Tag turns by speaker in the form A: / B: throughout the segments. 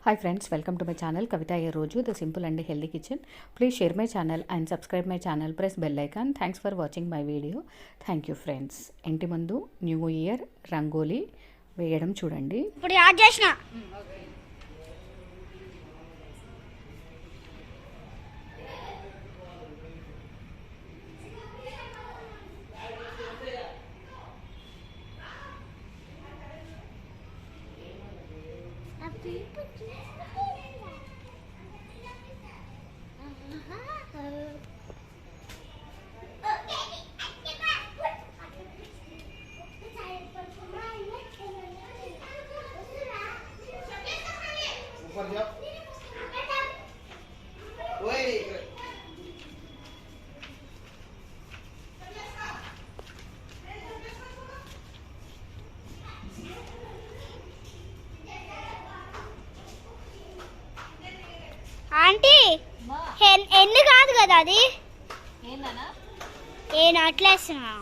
A: Hi friends, welcome to my channel Kavita Roju, the simple and healthy kitchen. Please share my channel and subscribe my channel, press bell icon. Thanks for watching my video. Thank you friends. ఇంటి ముందు new year rangoli వేయడం చూడండి.
B: ఇప్పుడు add చేసిన aunty ఎన్ని కాదు కదా అది నేను అట్లేస్తున్నా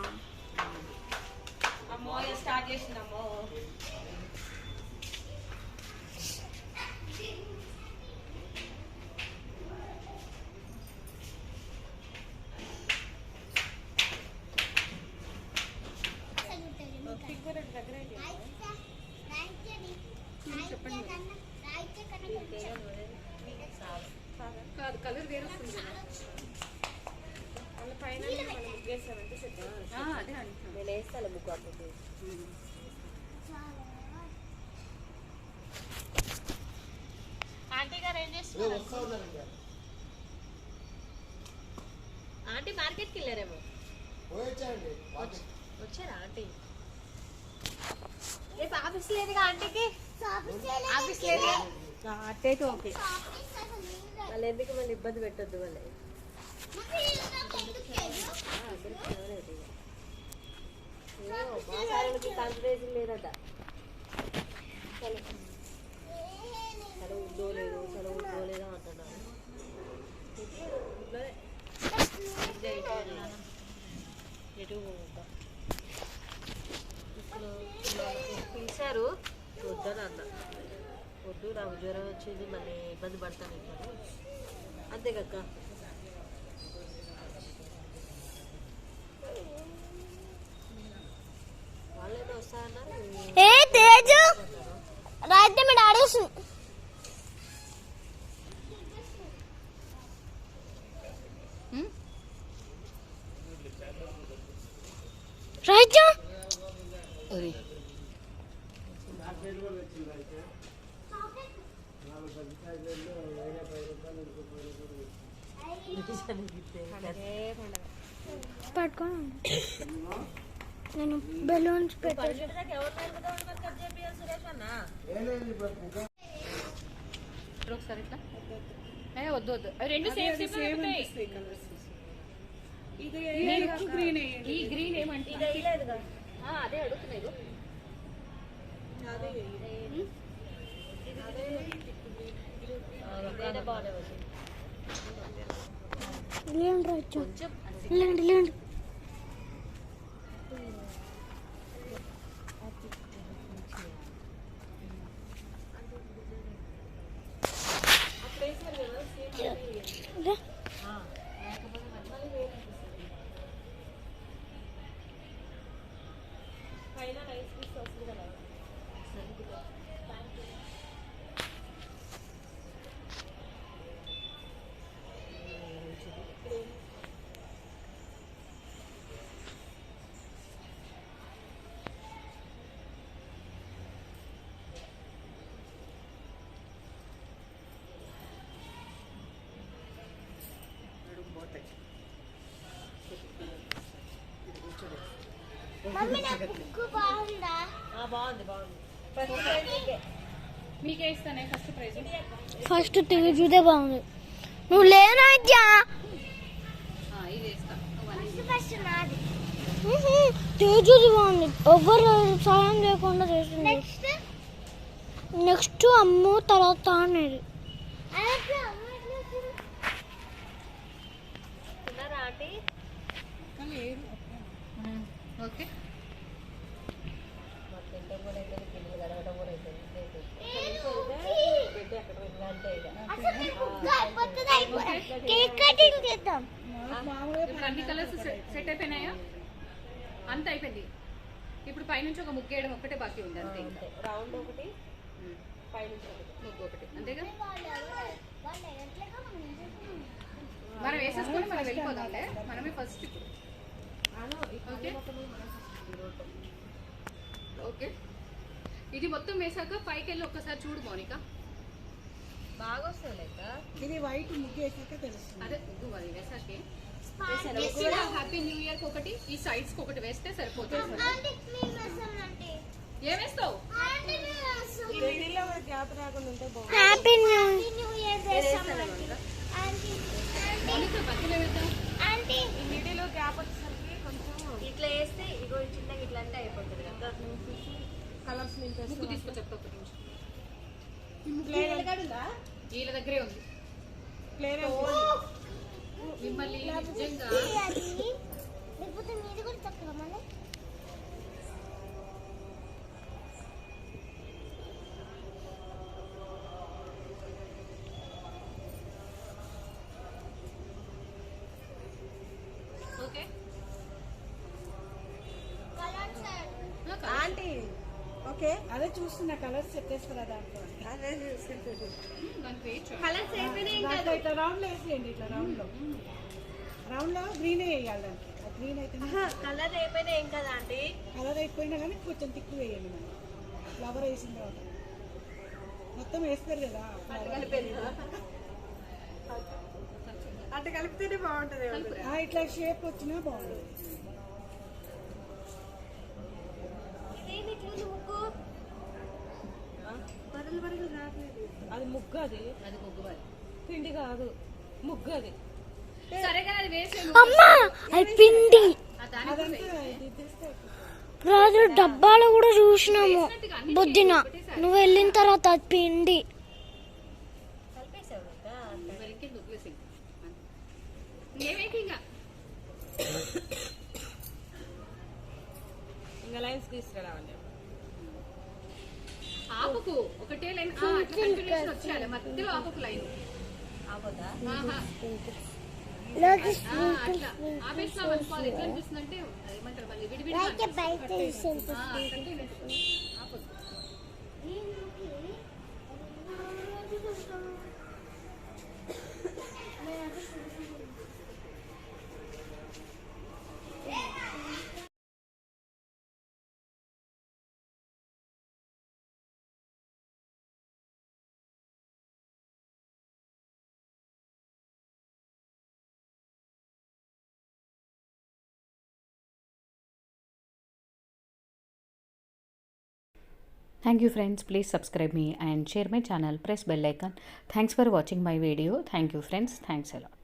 C: కలర్ వేరే వస్తుంది వాళ్ళ పైన మనం ముగ్గేసామంటే సెట్ అదే అంటున్నాను నేను వేస్తాను ముగ్గు అప్పుడు ఆంటీ గారు ఏం చేస్తున్నారు ఆంటీ మార్కెట్కి వెళ్ళారేమో వచ్చారా ఆంటీ రేపు ఆఫీస్ లేదుగా ఆంటీకి ఆఫీస్ లేదుగా అట్టయితే ఓకే వాళ్ళు ఎందుకు మళ్ళీ ఇబ్బంది పెట్టద్దు వాళ్ళే కాన్సన్ట్రేషన్ లేదట చదువు ఉందో లేదో చదువు ఉందో లేదో అంటున్నారు ఎటు పిలిచారు వద్దని అన్న వద్దు నాకు జ్వరం వచ్చింది మళ్ళీ ఇబ్బంది పడతాను ఇప్పుడు అంతే కక్క వాళ్ళైనా వస్తారన్నారు
B: పట్టుకోండి నేను బెలూన్స్ పెట్టాను
A: ఒకసారి ఇట్లా వద్దు వద్దు రెండు సేమ్ ఈ గ్రీన్ ఏమంటే
C: అదే అడుగుతున్నాయి
B: లేండి లేండి
C: బాగుంది
A: మీకే ఇస్తానే ఫస్ట్ ప్రైజ్
B: ఫస్ట్ టీవీ చూదే బాగుంది నువ్వు లేనా టీవీ చూసి బాగుంది ఎవరు సాయం చేయకుండా చేస్తుంది నెక్స్ట్ అమ్ము తర్వాత అనేది
A: ఓకే
C: తింటే కూడా అయితే గిన్నెలు కడగడం కూడా అయితే పెట్టి అక్కడ
A: ఇప్పుడు అన్ని కలర్స్ సెట్ అయిపోయినాయా? అంత అయిపోయింది. ఇప్పుడు పైనుంచి ఒక ముగ్గు వేయడం ఒక్కటే బాకీ ఉంది అంతే.
C: రౌండ్ ఒకటి, పైనుంచి ఒకటి,
A: ముగ్గు ఒకటి అంతేగా. మనం వేసేసుకొని మనం వెళ్ళిపోదాంలే. మనమే ఫస్ట్ ఇప్పుడు. ఓకే ఓకే, ఇది మొత్తం వేసాక పైకి వెళ్ళి ఒక్కసారి చూడు మౌనిక.
C: బాగా వస్తుంది లెక్క.
D: ఇది వైట్ ముగ్గు వేసాక తెలుస్తుంది.
A: అదే ముగ్గు మరి వేసాకే హ్యాపీ న్యూ ఇయర్ ఒకటి, ఈ సైడ్స్ కి ఒకటి వేస్తే సరిపోతుంది. ఏం వేస్తావు?
C: మిడిల్లో గ్యాప్ రాకుండా ఉంటే బాగుంది.
B: హ్యాపీ న్యూ ఇయర్
A: మౌనిక పక్కన వేద్దాం.
C: ఈ మిడిల్లో గ్యాప్ వచ్చేసరికి కొంచెం ఇట్లా వేస్తే ఇగో చిన్నగా ఇట్లా అంటే అయిపోతుంది కదా. కలర్స్
A: ముగ్గు తీసుకో చెప్తా ఒక నిమిషం.
C: నింపేస్తుందా?
A: వీళ్ళ దగ్గరే ఉంది. మిమ్మల్ని నిజంగా
B: లేకపోతే మీది కూడా తక్కువ మళ్ళీ
A: ఓకే
C: ఆంటీ
D: ఓకే, అదే చూస్తున్నా కలర్స్ చెప్పేస్తారా దాంట్లో.
C: అదే చూస్తుంటుంది.
A: దానికి వెయిట్
C: కలర్స్ అయిపోయినాయి
D: దాంట్లో ఇట్లా రౌండ్ లో వేసేయండి. ఇట్లా రౌండ్ లో గ్రీన్ వేయాలి దానికి. ఆ గ్రీన్ అయితే
C: కలర్ అయిపోయినా ఏం కదా ఆంటీ.
D: కలర్ అయిపోయినా కానీ కొంచెం తిక్కు వేయండి. మనం ఫ్లవర్ వేసిన తర్వాత మొత్తం వేస్తారు కదా.
C: అంటే కలిపితేనే బాగుంటది.
D: ఇట్లా షేప్ వచ్చినా బాగుంటుంది.
C: ఇదేంటి చూడు ముగ్గు బరలు బరలు రావట్లేదు. అది ముగ్గు, అది
A: అది ముగ్గు మరి.
C: పిండి కాదు ముగ్గు. అది
A: సరే కానీ అది వేసే
B: అమ్మా అది పిండి రాజు డబ్బాలో కూడా చూసినాము బొద్దిన. నువ్వు వెళ్ళిన తర్వాత అది పిండి.
C: కలిపేసావు కదా. ఇంకా లైన్స్ తీసుకురావాలి.
A: ఆపుకు ఒకటే లైన్ కంటిన్యూషన్ వచ్చేయాలి. మధ్యలో ఆపుకు లైన్
C: ఆపోతా.
A: అట్లా ఆపేసినాం అనుకోవాలి. ఎట్లా అనిపిస్తుందంటే ఏమంటారు మళ్ళీ విడివిడిగా ఆపొద్దు. Thank you friends, please subscribe me and share my channel, press bell icon. Thanks for watching my video. Thank you friends, thanks a lot.